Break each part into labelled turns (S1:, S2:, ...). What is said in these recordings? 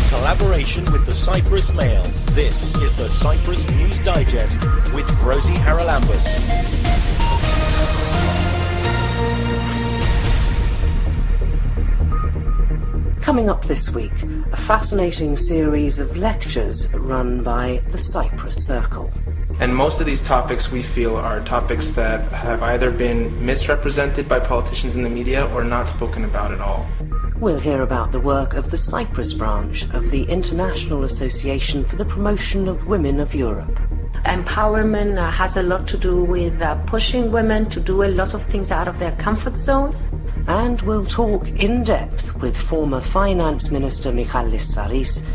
S1: collaboration with the Cyprus Mail. This is the Cyprus News Digest with Rosie Charalambous.
S2: Coming up this week, a fascinating series of lectures run by the Cyprus Circle.
S3: And most of these topics we feel are topics that have either been misrepresented by politicians in the media or not spoken about at all.
S2: We'll hear about the work of the Cyprus branch of the International Association for the Promotion of Women of Europe.
S4: Empowerment has a lot to do with pushing women to do a lot of things out of their comfort zone.
S2: And we'll talk in depth with former Finance Minister Michalis Tsaris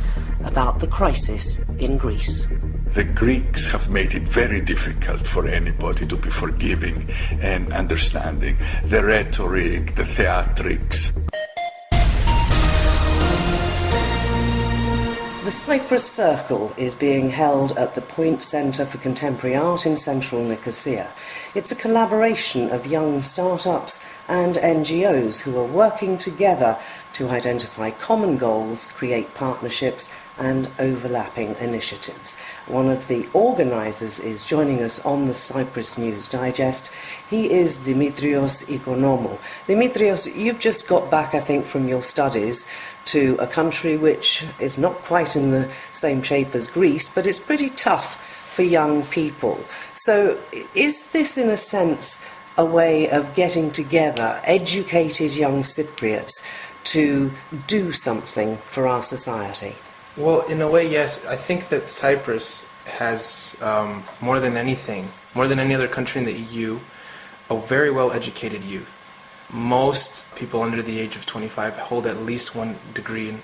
S2: about the crisis in Greece.
S5: The Greeks have made it very difficult for anybody to be forgiving and understanding the rhetoric, the theatrics.
S2: The Cyprus Circle is being held at the Point Centre for Contemporary Art in central Nicosia. It's a collaboration of young startups and NGOs who are working together to identify common goals, create partnerships and overlapping initiatives. One of the organisers is joining us on the Cyprus News Digest. He is Dimitrios Ikonomou. Dimitrios, you've just got back, I think, from your studies to a country which is not quite in the same shape as Greece, but it's pretty tough for young people. So is this, in a sense, a way of getting together educated young Cypriots to do something for our society?
S3: Well, in a way, yes. I think that Cyprus has, more than anything, more than any other country in the EU, a very well-educated youth. Most people under the age of 25 hold at least one degree,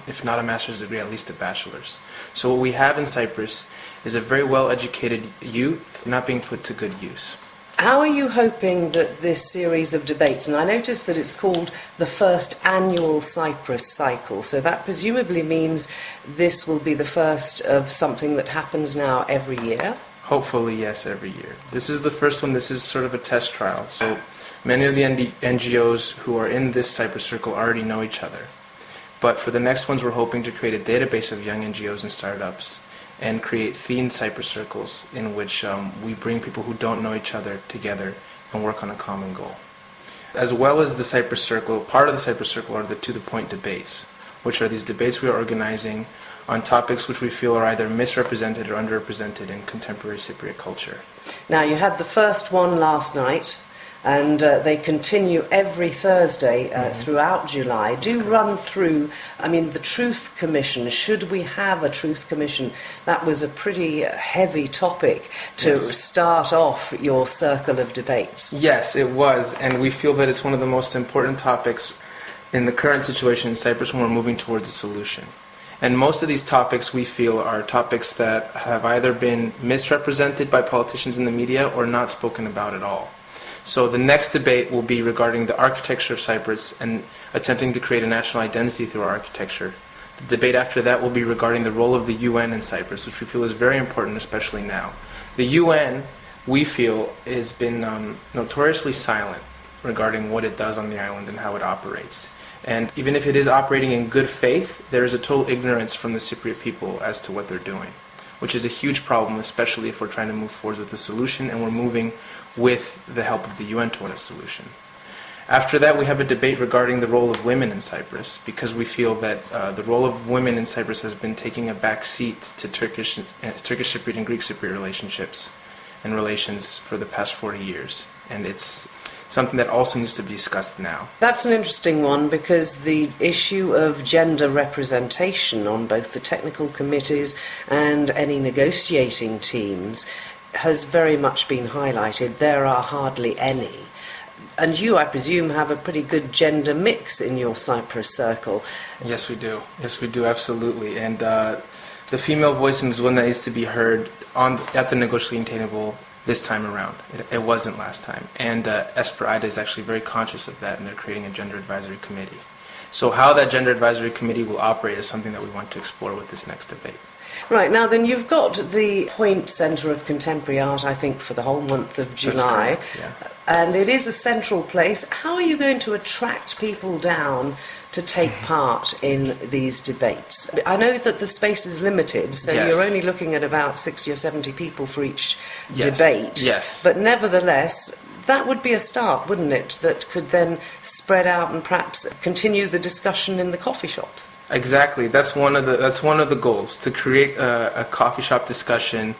S3: if not a master's degree, at least a bachelor's. So what we have in Cyprus is a very well-educated youth not being put to good use.
S2: How are you hoping that this series of debates, and I noticed that it's called the first annual Cyprus cycle, so that presumably means this will be the first of something that happens now every year?
S3: Hopefully, yes, every year. This is the first one. This is sort of a test trial. So many of the NGOs who are in this Cyprus Circle already know each other. But for the next ones, we're hoping to create a database of young NGOs and startups and create themed Cyprus Circles in which we bring people who don't know each other together and work on a common goal. As well as the Cyprus Circle, part of the Cyprus Circle are the To The Point debates, which are these debates we are organizing on topics which we feel are either misrepresented or underrepresented in contemporary Cypriot culture.
S2: Now, you had the first one last night, and they continue every Thursday throughout July. Do run through, the Truth Commission. Should we have a Truth Commission? That was a pretty heavy topic to start off your circle of debates.
S3: Yes, it was, and we feel that it's one of the most important topics in the current situation in Cyprus when we're moving towards a solution. And most of these topics we feel are topics that have either been misrepresented by politicians in the media or not spoken about at all. So the next debate will be regarding the architecture of Cyprus and attempting to create a national identity through our architecture. The debate after that will be regarding the role of the UN in Cyprus, which we feel is very important, especially now. The UN, we feel, has been notoriously silent regarding what it does on the island and how it operates. And even if it is operating in good faith, there is a total ignorance from the Cypriot people as to what they're doing, which is a huge problem, especially if we're trying to move forward with a solution and we're moving with the help of the UN toward a solution. After that, we have a debate regarding the role of women in Cyprus, because we feel that the role of women in Cyprus has been taking a back seat to Turkish Cypriot and Greek Cypriot relationships and relations for the past 40 years. And it's something that also needs to be discussed now.
S2: That's an interesting one, because the issue of gender representation on both the technical committees and any negotiating teams has very much been highlighted. There are hardly any. And you, I presume, have a pretty good gender mix in your Cyprus Circle.
S3: Yes, we do. Yes, we do, absolutely. And the female voice is one that needs to be heard at the negotiating table this time around. It wasn't last time. And Esperida is actually very conscious of that, and they're creating a gender advisory committee. So how that Gender Advisory Committee will operate is something that we want to explore with this next debate.
S2: Right, now then you've got the Point Centre of Contemporary Art, I think, for the whole month of July.
S3: That's correct, yeah.
S2: And it is a central place. How are you going to attract people down to take part in these debates? I know that the space is limited, so
S3: Yes.
S2: you're only looking at about 60 or 70 people for each
S3: Yes.
S2: debate.
S3: Yes.
S2: But nevertheless, that would be a start, wouldn't it? That could then spread out and perhaps continue the discussion in the coffee shops.
S3: Exactly. That's one of the goals, to create a coffee shop discussion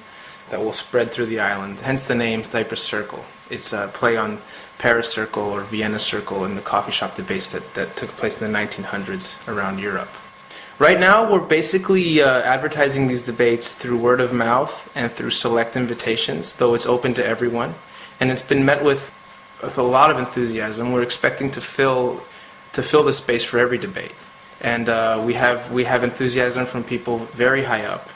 S3: that will spread through the island. Hence the name Cyprus Circle. It's a play on Paris Circle or Vienna Circle and the coffee shop debates that took place in the 1900s around Europe. Right now, we're basically advertising these debates through word of mouth and through select invitations, though it's open to everyone. And it's been met with a lot of enthusiasm. We're expecting to fill the space for every debate. And we have enthusiasm from people very high up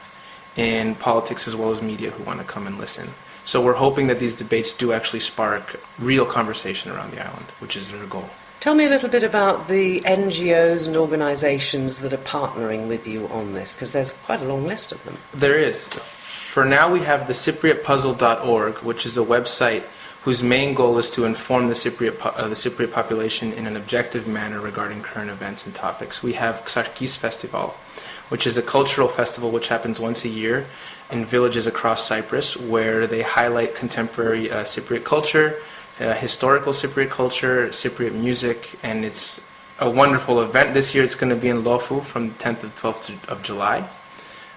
S3: in politics as well as media who want to come and listen. So we're hoping that these debates do actually spark real conversation around the island, which is their goal.
S2: Tell me a little bit about the NGOs and organisations that are partnering with you on this, because there's quite a long list of them.
S3: There is. For now, we have the CypriotPuzzle.org, which is a website whose main goal is to inform the Cypriot population in an objective manner regarding current events and topics. We have AIPFE Festival, which is a cultural festival which happens once a year in villages across Cyprus, where they highlight contemporary Cypriot culture, historical Cypriot culture, Cypriot music, and it's a wonderful event. This year it's going to be in Lofu from the 10th to 12th of July.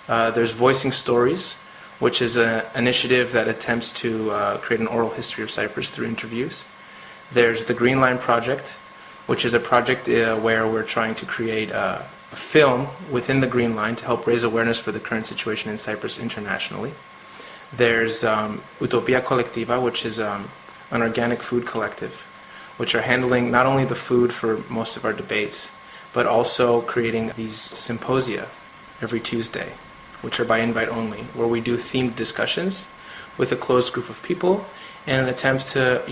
S3: There's Voicing Stories, which is an initiative that attempts to create an oral history of Cyprus through interviews. There's the Green Line Project, which is a project where we're trying to create a film within the Green Line to help raise awareness for the current situation in Cyprus internationally. There's Utopia Collectiva, which is an organic food collective, which are handling not only the food for most of our debates, but also creating these symposia every Tuesday, which are by invite only, where we do themed discussions with a closed group of people in an attempt to,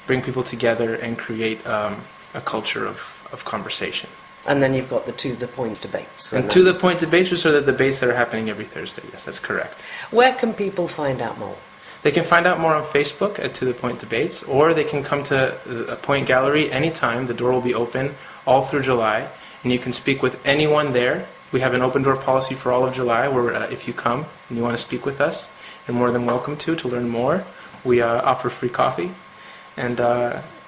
S3: bring people together and create a culture of conversation.
S2: And then you've got the To The Point debates.
S3: And To The Point debates, which are the debates that are happening every Thursday. Yes, that's correct.
S2: Where can people find out more?
S3: They can find out more on Facebook at To The Point Debates, or they can come to a Point Gallery anytime. The door will be open all through July, and you can speak with anyone there. We have an open door policy for all of July, where if you come and you want to speak with us, you're more than welcome to learn more. We offer free coffee, and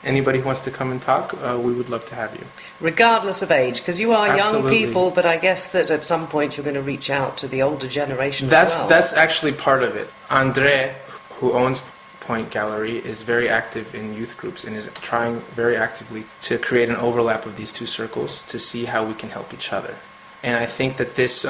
S3: anybody who wants to come and talk, we would love to have you.
S2: Regardless of age, because you are
S3: Absolutely.
S2: young people, but I guess that at some point you're going to reach out to the older generation as well.
S3: That's actually part of it. Andre, who owns Point Gallery, is very active in youth groups and is trying very actively to create an overlap of these two circles to see how we can help each other. And I think that this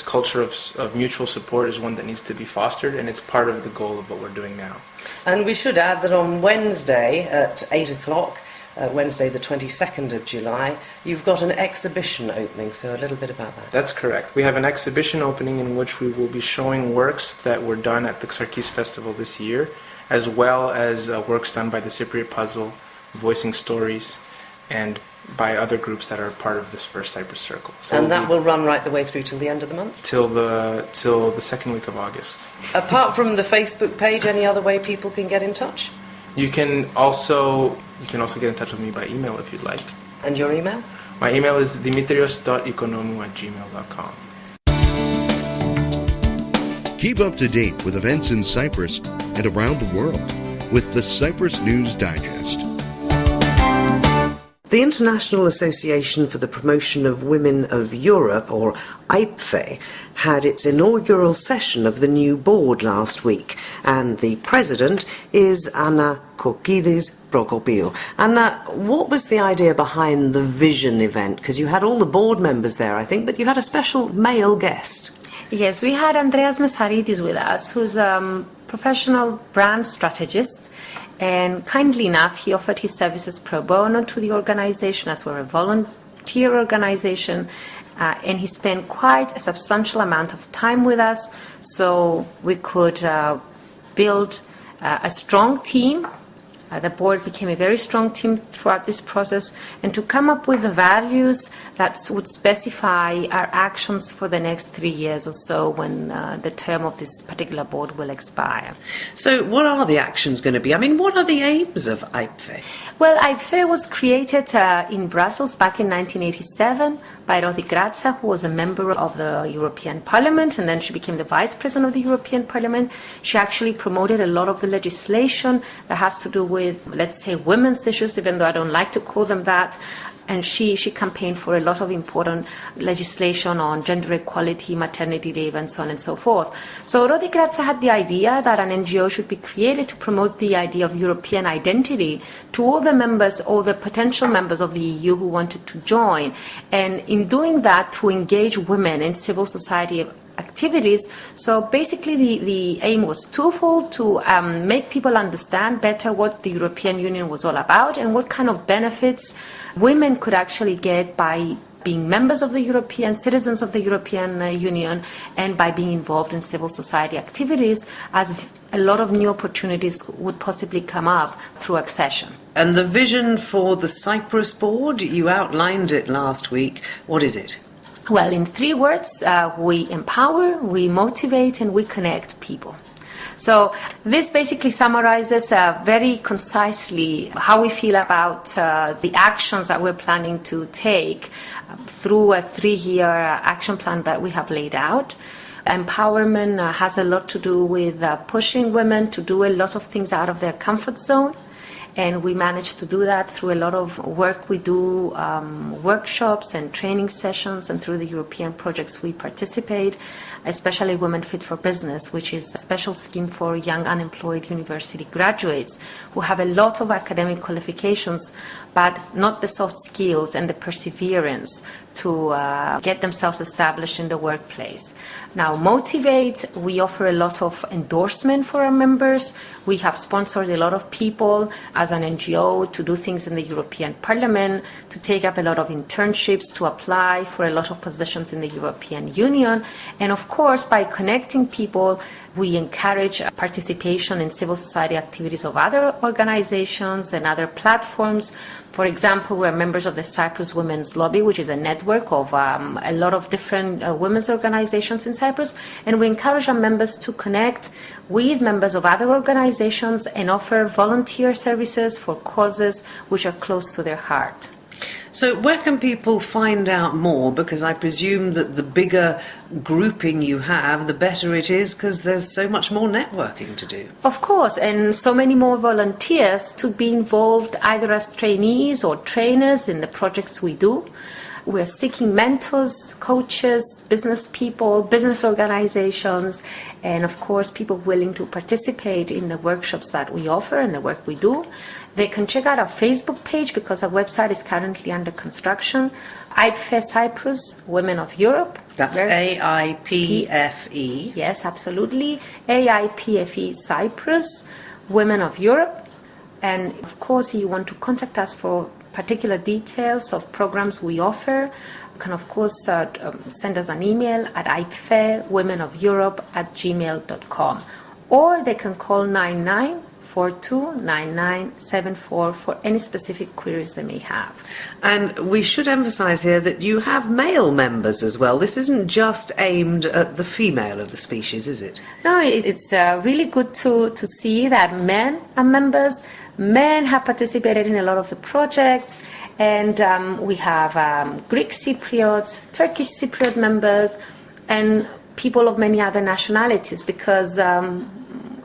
S3: culture of mutual support is one that needs to be fostered, and it's part of the goal of what we're doing now.
S2: And we should add that on Wednesday at 8 o'clock, Wednesday the 22nd of July, you've got an exhibition opening, so a little bit about that.
S3: That's correct. We have an exhibition opening in which we will be showing works that were done at the AIPFE Festival this year, as well as works done by the Cypriot Puzzle, Voicing Stories, and by other groups that are part of this first Cyprus Circle. So
S2: And that will run right the way through till the end of the month?
S3: Till the second week of August.
S2: Apart from the Facebook page, any other way people can get in touch?
S3: You can also get in touch with me by email if you'd like.
S2: And your email?
S3: My email is dimitrios.economou@gmail.com.
S6: Keep up to date with events in Cyprus and around the world with the Cyprus News Digest.
S2: The International Association for the Promotion of Women of Europe, or AIPFE, had its inaugural session of the new board last week, and the president is Anna Kokidis Prokopiou. Anna, what was the idea behind the Vision event? Because you had all the board members there, I think, but you had a special male guest.
S4: Yes, we had Andreas Mesaridis with us, who's a professional brand strategist, and kindly enough, he offered his services pro bono to the organization, as we're a volunteer organization, and he spent quite a substantial amount of time with us, so we could build a strong team The board became a very strong team throughout this process, and to come up with the values that would specify our actions for the next 3 years or so when the term of this particular board will expire.
S2: So what are the actions going to be? I mean, what are the aims of AIPFE?
S4: Well, AIPFE was created in Brussels back in 1987 by Rosie, who was a member of the European Parliament, and then she became the Vice President of the European Parliament. She actually promoted a lot of the legislation that has to do with, let's say, women's issues, even though I don't like to call them that. And she campaigned for a lot of important legislation on gender equality, maternity leave, and so on and so forth. So Rosie had the idea that an NGO should be created to promote the idea of European identity to all the members, all the potential members of the EU who wanted to join. And in doing that, to engage women in civil society activities. So basically the aim was twofold: to make people understand better what the European Union was all about and what kind of benefits women could actually get by being members of the European, citizens of the European Union, and by being involved in civil society activities, as a lot of new opportunities would possibly come up through accession.
S2: And the vision for the Cyprus board, you outlined it last week. What is it?
S4: Well, in 3 words, we empower, we motivate, and we connect people. So this basically summarizes very concisely how we feel about the actions that we're planning to take through a 3-year action plan that we have laid out. Empowerment has a lot to do with pushing women to do a lot of things out of their comfort zone. And we managed to do that through a lot of work we do, workshops and training sessions, and through the European projects we participate, especially Women Fit for Business, which is a special scheme for young unemployed university graduates who have a lot of academic qualifications, but not the soft skills and the perseverance to get themselves established in the workplace. Now, Motivate, we offer a lot of endorsement for our members. We have sponsored a lot of people as an NGO to do things in the European Parliament, to take up a lot of internships, to apply for a lot of positions in the European Union. And of course, by connecting people, we encourage participation in civil society activities of other organizations and other platforms. For example, we're members of the Cyprus Women's Lobby, which is a network of a lot of different women's organizations in Cyprus, and we encourage our members to connect with members of other organizations and offer volunteer services for causes which are close to their heart.
S2: So where can people find out more? Because I presume that the bigger grouping you have, the better it is, because there's so much more networking to do.
S4: Of course, and so many more volunteers to be involved either as trainees or trainers in the projects we do. We're seeking mentors, coaches, business people, business organizations, and of course people willing to participate in the workshops that we offer and the work we do. They can check out our Facebook page because our website is currently under construction. AIPFE Cyprus, Women of Europe.
S2: That's AIPFE.
S4: Yes, absolutely. AIPFE Cyprus, Women of Europe. And of course, you want to contact us for particular details of programs we offer, you can of course send us an email at aipfewomenofeurope@gmail.com, or they can call 99429974 for any specific queries they may have.
S2: And we should emphasize here that you have male members as well. This isn't just aimed at the female of the species, is it?
S4: No, it's really good to see that men are members. Men have participated in a lot of the projects, and we have Greek Cypriots, Turkish Cypriot members, and people of many other nationalities, because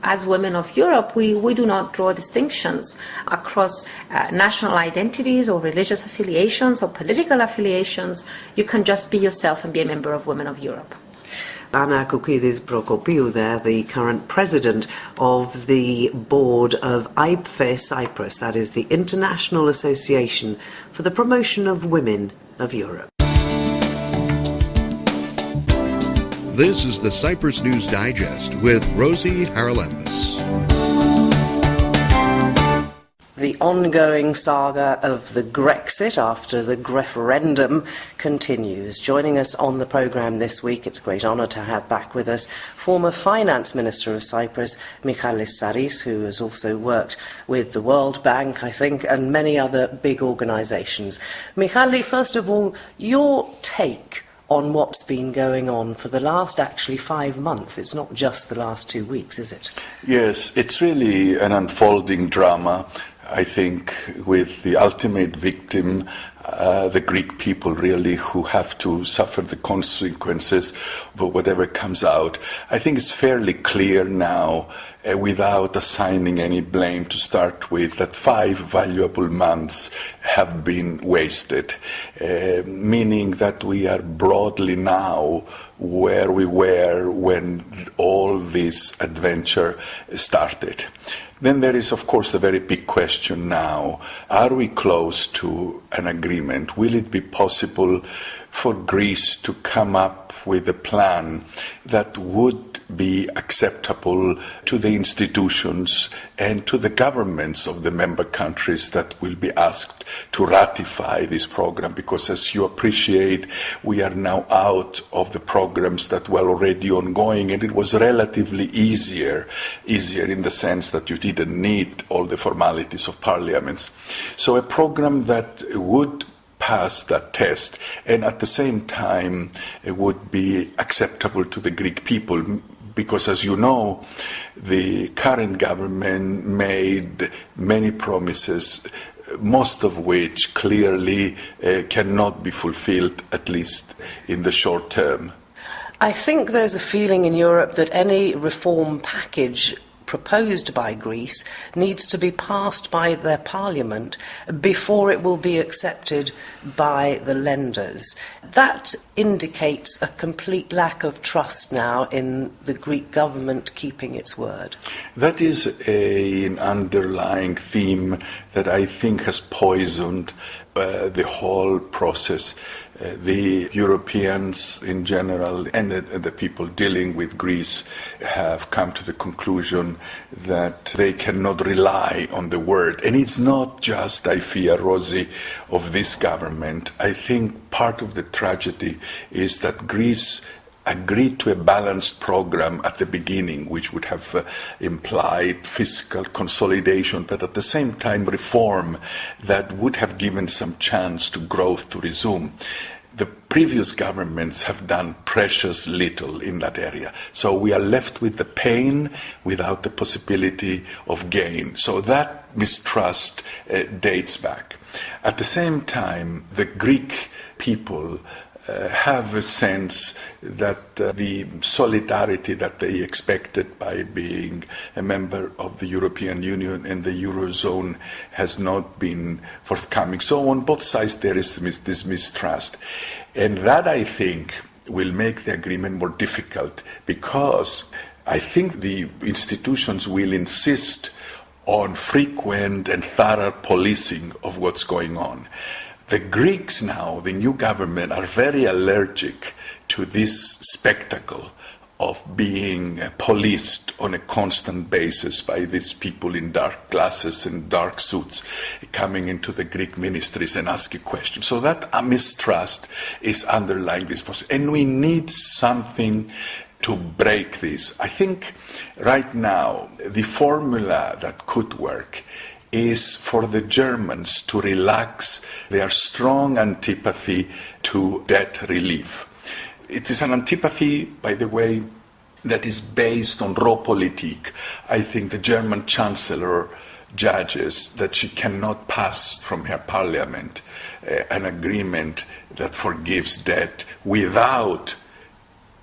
S4: as Women of Europe, we do not draw distinctions across national identities or religious affiliations or political affiliations. You can just be yourself and be a member of Women of Europe.
S2: Anna Koukidis Prokopiou there, the current president of the board of AIPFE Cyprus, that is the International Association for the Promotion of Women of Europe.
S6: This is the Cyprus News Digest with Rosie Charalambous.
S2: The ongoing saga of the Grexit after the referendum continues. Joining us on the programme this week, it's a great honour to have back with us former Finance Minister of Cyprus, Michalis Saris, who has also worked with the World Bank, I think, and many other big organisations. Michalis, first of all, your take on what's been going on for the last actually 5 months. It's not just the last 2 weeks, is it?
S5: Yes, it's really an unfolding drama. I think with the ultimate victim, the Greek people really, who have to suffer the consequences of whatever comes out. I think it's fairly clear now, without assigning any blame to start with, that 5 valuable months have been wasted, meaning that we are broadly now where we were when all this adventure started. Then there is, of course, a very big question now. Are we close to an agreement? Will it be possible for Greece to come up with a plan that would be acceptable to the institutions and to the governments of the member countries that will be asked to ratify this program? Because, as you appreciate, we are now out of the programs that were already ongoing, and it was relatively easier in the sense that you didn't need all the formalities of parliaments. So a program that would pass that test and at the same time it would be acceptable to the Greek people, because, as you know, the current government made many promises, most of which clearly cannot be fulfilled, at least in the short term.
S2: I think there's a feeling in Europe that any reform package proposed by Greece needs to be passed by their parliament before it will be accepted by the lenders. That indicates a complete lack of trust now in the Greek government keeping its word.
S5: That is an underlying theme that I think has poisoned the whole process. The Europeans in general and the people dealing with Greece have come to the conclusion that they cannot rely on the word. And it's not just, I fear, Rosie, of this government. I think part of the tragedy is that Greece agreed to a balanced program at the beginning, which would have implied fiscal consolidation, but at the same time reform that would have given some chance to growth to resume. The previous governments have done precious little in that area. So we are left with the pain without the possibility of gain. So that mistrust dates back. At the same time, the Greek people have a sense that the solidarity that they expected by being a member of the European Union and the Eurozone has not been forthcoming. So on both sides there is this mistrust. And that, I think, will make the agreement more difficult, because I think the institutions will insist on frequent and thorough policing of what's going on. The Greeks now, the new government, are very allergic to this spectacle of being policed on a constant basis by these people in dark glasses and dark suits coming into the Greek ministries and asking questions. So that mistrust is underlying this process. And we need something to break this. I think right now the formula that could work is for the Germans to relax their strong antipathy to debt relief. It is an antipathy, by the way, that is based on Realpolitik. I think the German Chancellor judges that she cannot pass from her parliament an agreement that forgives debt without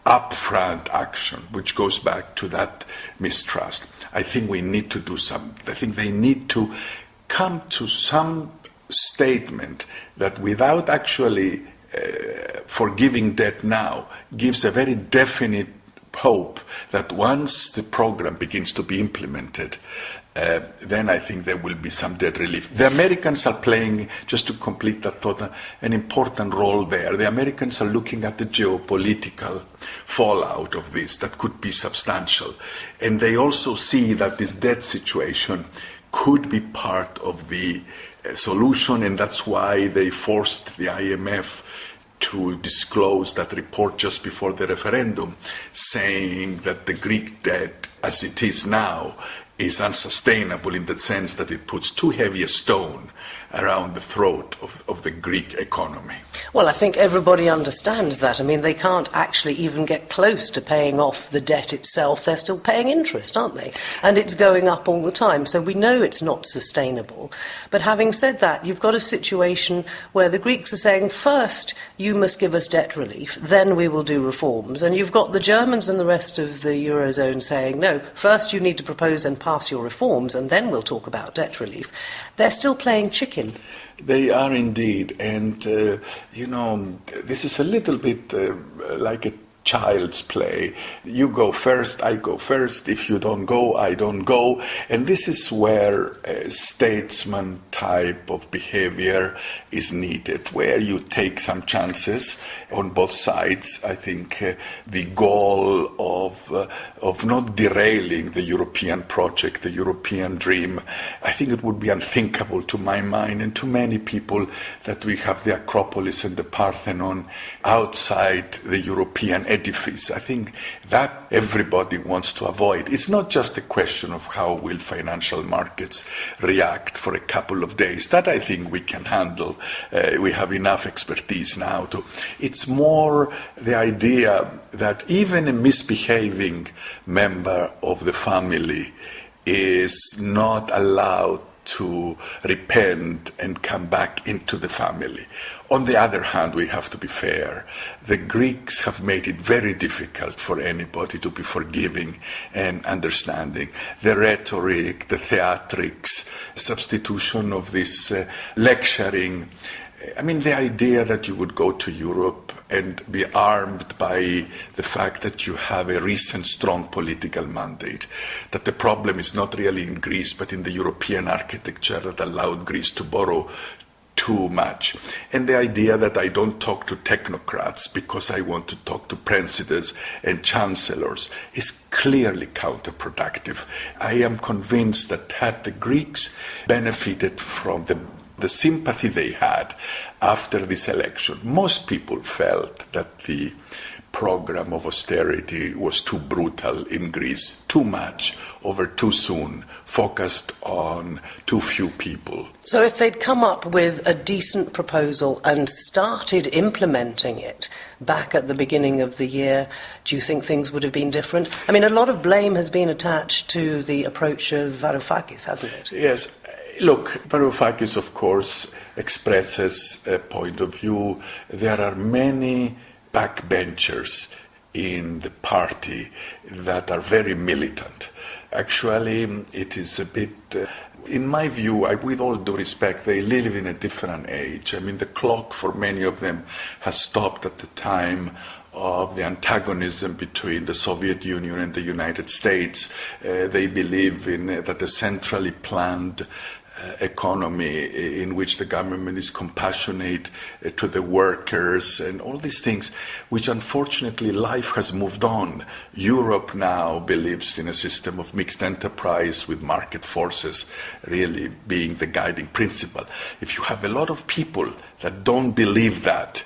S5: upfront action, which goes back to that mistrust. I think we need to do something. I think they need to come to some statement that, without actually forgiving debt now, gives a very definite hope that once the program begins to be implemented, then I think there will be some debt relief. The Americans are playing, just to complete that thought, an important role there. The Americans are looking at the geopolitical fallout of this that could be substantial. And they also see that this debt situation could be part of the solution, and that's why they forced the IMF to disclose that report just before the referendum, saying that the Greek debt, as it is now, is unsustainable in the sense that it puts too heavy a stone around the throat of the Greek economy.
S2: Well, I think everybody understands that. I mean, they can't actually even get close to paying off the debt itself. They're still paying interest, aren't they? And it's going up all the time. So we know it's not sustainable. But having said that, you've got a situation where the Greeks are saying, first, you must give us debt relief, then we will do reforms. And you've got the Germans and the rest of the Eurozone saying, no, first you need to propose and pass your reforms, and then we'll talk about debt relief. They're still playing chicken.
S5: They are indeed, and this is a little bit like a child's play. You go first, I go first. If you don't go, I don't go. And this is where a statesman type of behavior is needed, where you take some chances on both sides. I think the goal of not derailing the European project, the European dream, I think it would be unthinkable to my mind and to many people that we have the Acropolis and the Parthenon outside the European edifice. I think that everybody wants to avoid. It's not just a question of how will financial markets react for a couple of days. That I think we can handle. We have enough expertise now to. It's more the idea that even a misbehaving member of the family is not allowed to repent and come back into the family. On the other hand, we have to be fair. The Greeks have made it very difficult for anybody to be forgiving and understanding. The rhetoric, the theatrics, substitution of this lecturing. I mean, the idea that you would go to Europe and be armed by the fact that you have a recent strong political mandate, that the problem is not really in Greece, but in the European architecture that allowed Greece to borrow too much. And the idea that I don't talk to technocrats because I want to talk to presidents and chancellors is clearly counterproductive. I am convinced that had the Greeks benefited from the sympathy they had after this election, most people felt that the program of austerity was too brutal in Greece, too much, over too soon, focused on too few people.
S2: So if they'd come up with a decent proposal and started implementing it back at the beginning of the year, do you think things would have been different? I mean, a lot of blame has been attached to the approach of Varoufakis, hasn't it?
S5: Yes. Look, Varoufakis, of course, expresses a point of view. There are many backbenchers in the party that are very militant. Actually, it is a bit, in my view, with all due respect, they live in a different age. I mean, the clock for many of them has stopped at the time of the antagonism between the Soviet Union and the United States. They believe in that a centrally planned economy in which the government is compassionate to the workers and all these things, which unfortunately life has moved on. Europe now believes in a system of mixed enterprise with market forces really being the guiding principle. If you have a lot of people that don't believe that,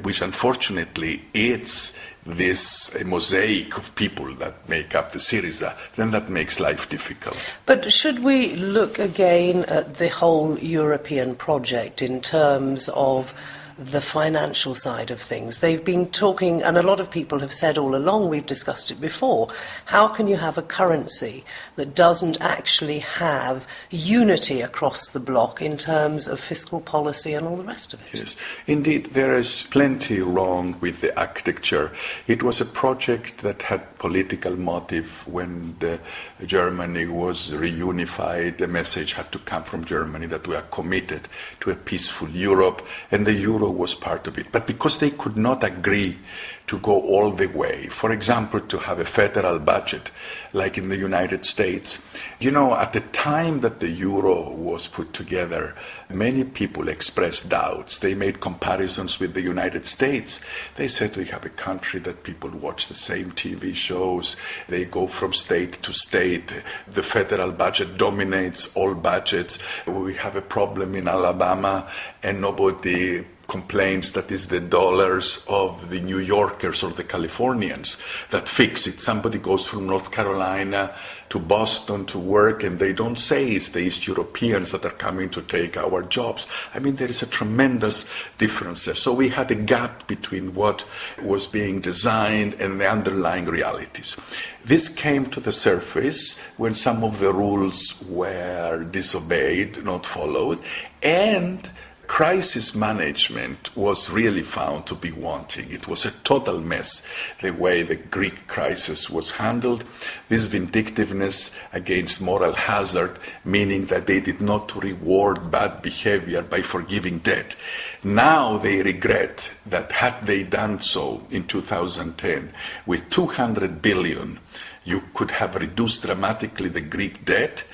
S5: which unfortunately it's this mosaic of people that make up the Syriza, then that makes life difficult.
S2: But should we look again at the whole European project in terms of the financial side of things? They've been talking, and a lot of people have said all along, we've discussed it before, how can you have a currency that doesn't actually have unity across the bloc in terms of fiscal policy and all the rest of it?
S5: Yes, indeed, there is plenty wrong with the architecture. It was a project that had political motive. When Germany was reunified, a message had to come from Germany that we are committed to a peaceful Europe, and the euro euro was part of it. But because they could not agree to go all the way, for example, to have a federal budget like in the United States, at the time that the euro was put together, many people expressed doubts. They made comparisons with the United States. They said we have a country that people watch the same TV shows, they go from state to state, the federal budget dominates all budgets, we have a problem in Alabama and nobody complains that it's the dollars of the New Yorkers or the Californians that fix it. Somebody goes from North Carolina to Boston to work and they don't say it's the East Europeans that are coming to take our jobs. I mean, there is a tremendous difference there. So we had a gap between what was being designed and the underlying realities. This came to the surface when some of the rules were disobeyed, not followed, and crisis management was really found to be wanting. It was a total mess, the way the Greek crisis was handled. This vindictiveness against moral hazard, meaning that they did not reward bad behavior by forgiving debt. Now they regret that had they done so in 2010, with 200 billion, you could have reduced dramatically the Greek debt,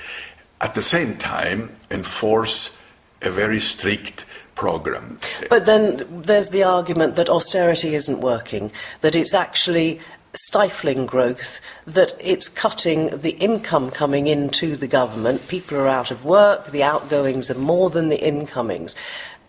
S5: at the same time enforce a very strict program.
S2: But then there's the argument that austerity isn't working, that it's actually stifling growth, that it's cutting the income coming into the government. People are out of work, the outgoings are more than the incomings.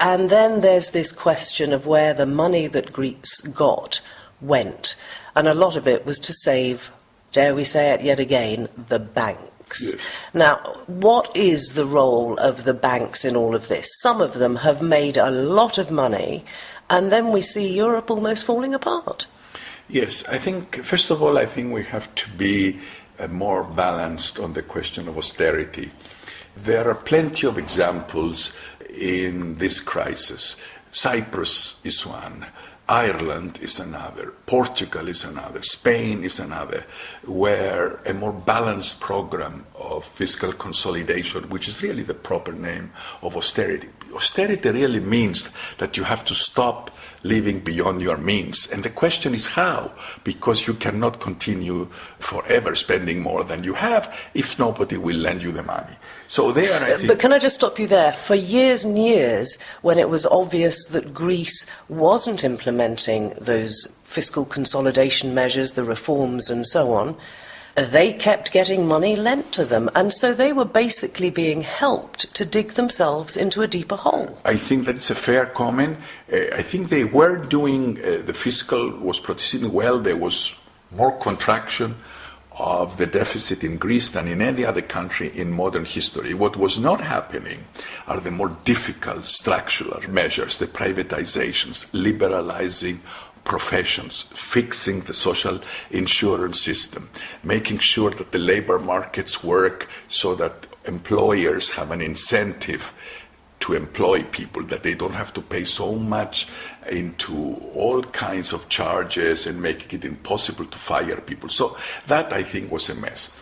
S2: And then there's this question of where the money that Greeks got went. And a lot of it was to save, dare we say it yet again, the banks. Yes. Now, what is the role of the banks in all of this? Some of them have made a lot of money, and then we see Europe almost falling apart.
S5: Yes, I think, first of all, I think we have to be more balanced on the question of austerity. There are plenty of examples in this crisis. Cyprus is one. Ireland is another, Portugal is another, Spain is another, where a more balanced program of fiscal consolidation, which is really the proper name of austerity. Austerity really means that you have to stop living beyond your means. And the question is how? Because you cannot continue forever spending more than you have if nobody will lend you the money. So there, I think...
S2: But can I just stop you there? For years and years, when it was obvious that Greece wasn't implementing those fiscal consolidation measures, the reforms and so on, they kept getting money lent to them. And so they were basically being helped to dig themselves into a deeper hole.
S5: I think that it's a fair comment. I think they were doing, the fiscal was proceeding well. There was more contraction of the deficit in Greece than in any other country in modern history. What was not happening are the more difficult structural measures, the privatizations, liberalizing professions, fixing the social insurance system, making sure that the labor markets work so that employers have an incentive to employ people, that they don't have to pay so much into all kinds of charges and making it impossible to fire people. So that, I think, was a mess.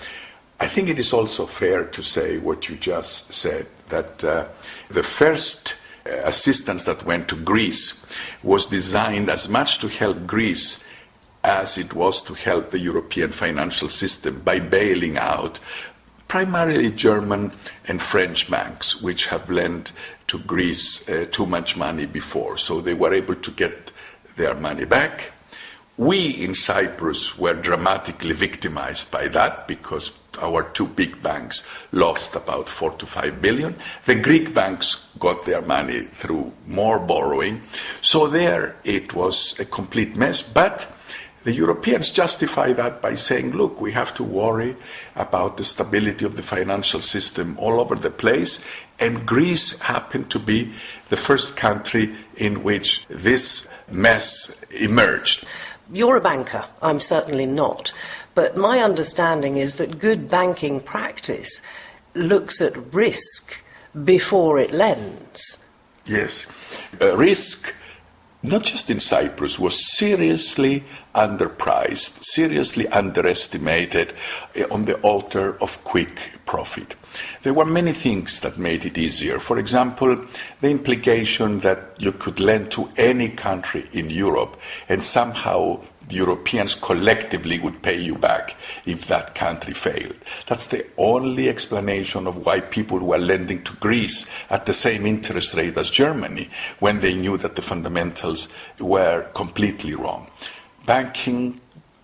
S5: I think it is also fair to say what you just said, that the first assistance that went to Greece was designed as much to help Greece as it was to help the European financial system by bailing out primarily German and French banks, which have lent to Greece too much money before. So they were able to get their money back. We in Cyprus were dramatically victimized by that because our two big banks lost about 4 to 5 billion. The Greek banks got their money through more borrowing. So there it was a complete mess. But the Europeans justify that by saying, look, we have to worry about the stability of the financial system all over the place. And Greece happened to be the first country in which this mess emerged.
S2: You're a banker, I'm certainly not, but my understanding is that good banking practice looks at risk before it lends.
S5: Yes. Risk not just in Cyprus, was seriously underpriced, seriously underestimated on the altar of quick profit. There were many things that made it easier. For example, the implication that you could lend to any country in Europe and somehow the Europeans collectively would pay you back if that country failed. That's the only explanation of why people were lending to Greece at the same interest rate as Germany, when they knew that the fundamentals were completely wrong. Banking,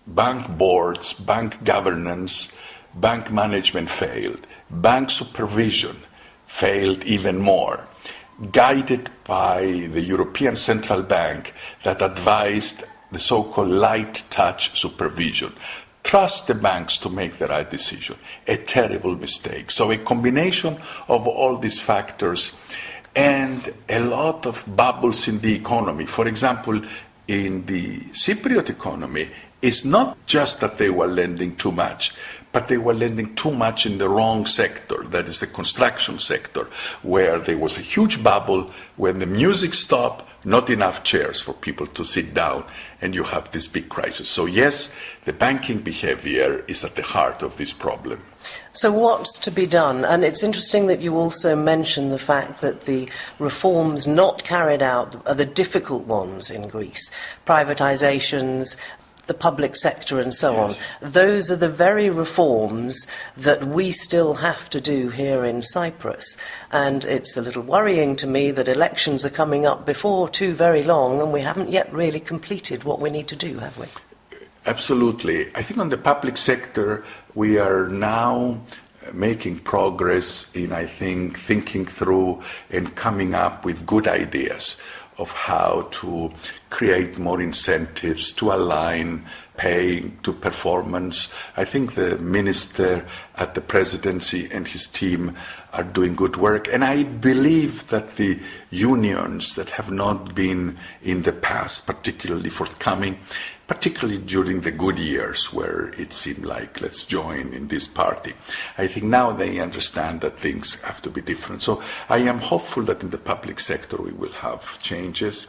S5: bank boards, bank governance, bank management failed. Bank supervision failed even more, guided by the European Central Bank that advised the so-called light touch supervision. Trust the banks to make the right decision. A terrible mistake. So a combination of all these factors and a lot of bubbles in the economy. For example, in the Cypriot economy, it's not just that they were lending too much, but they were lending too much in the wrong sector, that is the construction sector, where there was a huge bubble. When the music stopped, not enough chairs for people to sit down, and you have this big crisis. So yes, the banking behavior is at the heart of this problem.
S2: So what's to be done? And it's interesting that you also mention the fact that the reforms not carried out are the difficult ones in Greece. Privatizations, the public sector and so on. Those are the very reforms that we still have to do here in Cyprus. And it's a little worrying to me that elections are coming up before too very long and we haven't yet really completed what we need to do, have we?
S5: Absolutely. I think on the public sector, we are now making progress in, I think, thinking through and coming up with good ideas of how to create more incentives to align pay to performance. I think the minister at the presidency and his team are doing good work. And I believe that the unions that have not been in the past particularly forthcoming, particularly during the good years where it seemed like, let's join in this party, I think now they understand that things have to be different. So I am hopeful that in the public sector we will have changes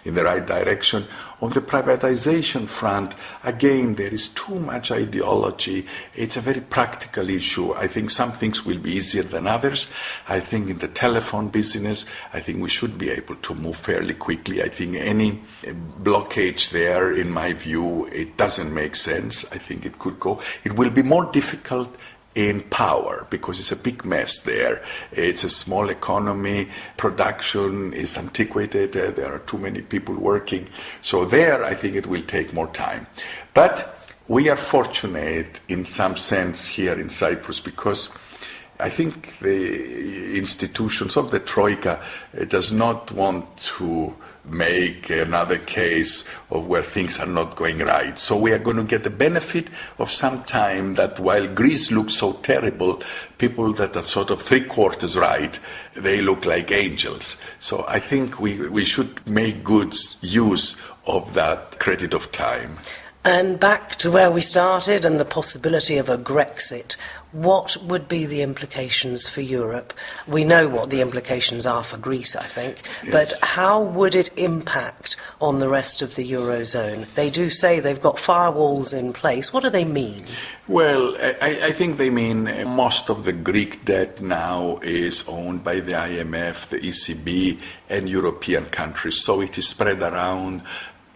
S5: in the right direction. On the privatization front, again, there is too much ideology. It's a very practical issue. I think some things will be easier than others. I think in the telephone business, I think we should be able to move fairly quickly. I think any blockage there, in my view, it doesn't make sense. I think it could go. It will be more difficult in power, because it's a big mess there. It's a small economy, production is antiquated, there are too many people working. So there, I think it will take more time. But we are fortunate in some sense here in Cyprus, because I think the institutions of the Troika does not want to make another case of where things are not going right. So we are going to get the benefit of some time that while Greece looks so terrible, people that are sort of three-quarters right, they look like angels. So I think we should make good use of that credit of time.
S2: And back to where we started and the possibility of a Grexit. What would be the implications for Europe? We know what the implications are for Greece, I think, but how would it impact on the rest of the Eurozone? They do say they've got firewalls in place. What do they mean?
S5: Well, I think they mean most of the Greek debt now is owned by the IMF, the ECB, and European countries. So it is spread around.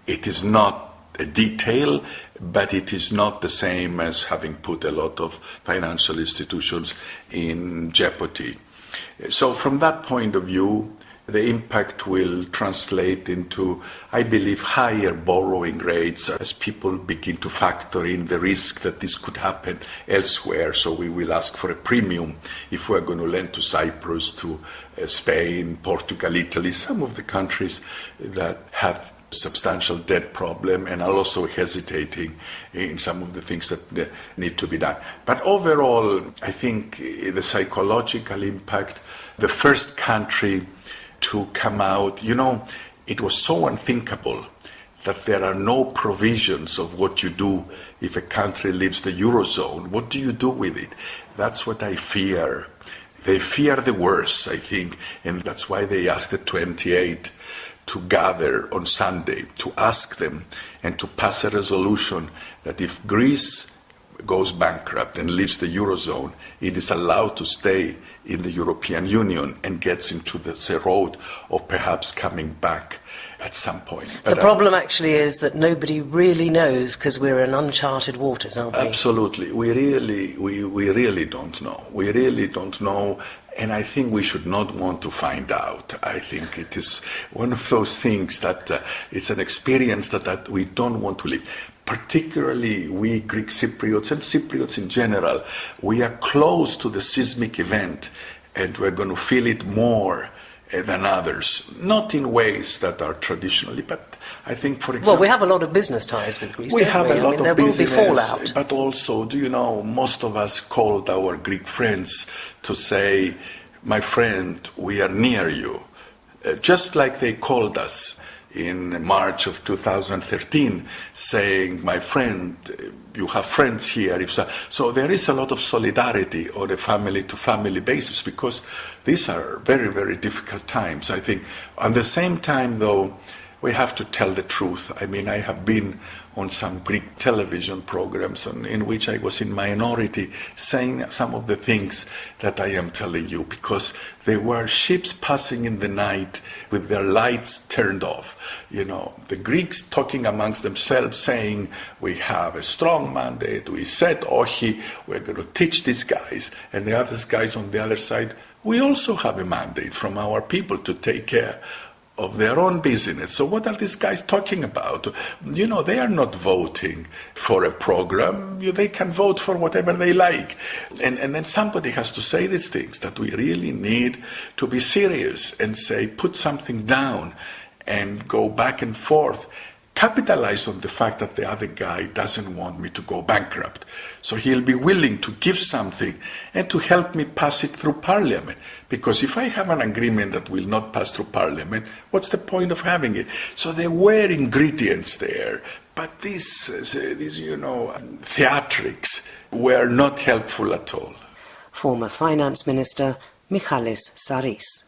S5: It is not a detail, but it is not the same as having put a lot of financial institutions in jeopardy. So from that point of view, the impact will translate into, I believe, higher borrowing rates as people begin to factor in the risk that this could happen elsewhere. So we will ask for a premium if we're going to lend to Cyprus, to Spain, Portugal, Italy, some of the countries that have substantial debt problem and are also hesitating in some of the things that need to be done. But overall, I think the psychological impact, the first country to come out, it was so unthinkable that there are no provisions of what you do if a country leaves the Eurozone. What do you do with it? That's what I fear. They fear the worst, I think, and that's why they ask the 28 to gather on Sunday to ask them and to pass a resolution that if Greece goes bankrupt and leaves the Eurozone, it is allowed to stay in the European Union and gets into the road of perhaps coming back at some point.
S2: The problem actually is that nobody really knows because we're in uncharted waters, aren't we?
S5: Absolutely. We really don't know. We really don't know. And I think we should not want to find out. I think it is one of those things that it's an experience that we don't want to live. Particularly we Greek Cypriots and Cypriots in general, we are close to the seismic event and we're going to feel it more than others. Not in ways that are traditionally, but I think, for example...
S2: Well, we have a lot of business ties with Greece,
S5: we have a lot of
S2: there
S5: business,
S2: will be fallout.
S5: but also, do you know, most of us called our Greek friends to say, my friend, we are near you. Just like they called us in March of 2013, saying, my friend, you have friends here. So there is a lot of solidarity on a family-to-family basis, because these are very, very difficult times, I think. At the same time, though, we have to tell the truth. I mean, I have been on some Greek television programs in which I was in minority saying some of the things that I am telling you, because there were ships passing in the night with their lights turned off. You know, the Greeks talking amongst themselves saying, we have a strong mandate, we said, Ochi, we're going to teach these guys, and the other guys on the other side, we also have a mandate from our people to take care of their own business. So what are these guys talking about? You know, they are not voting for a program. They can vote for whatever they like. And then somebody has to say these things, that we really need to be serious and say, put something down and go back and forth. Capitalize on the fact that the other guy doesn't want me to go bankrupt. So he'll be willing to give something and to help me pass it through Parliament. Because if I have an agreement that will not pass through Parliament, what's the point of having it? So there were ingredients there, but these theatrics were not helpful at all.
S2: Former Finance Minister Michalis Saris.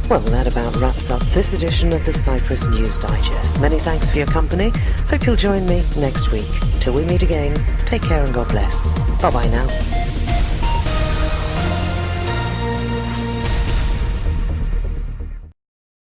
S2: Well, that about wraps up this edition of the Cyprus News Digest. Many thanks for your company. Hope you'll join me next week. Till we meet again, take care and God bless. Bye-bye now.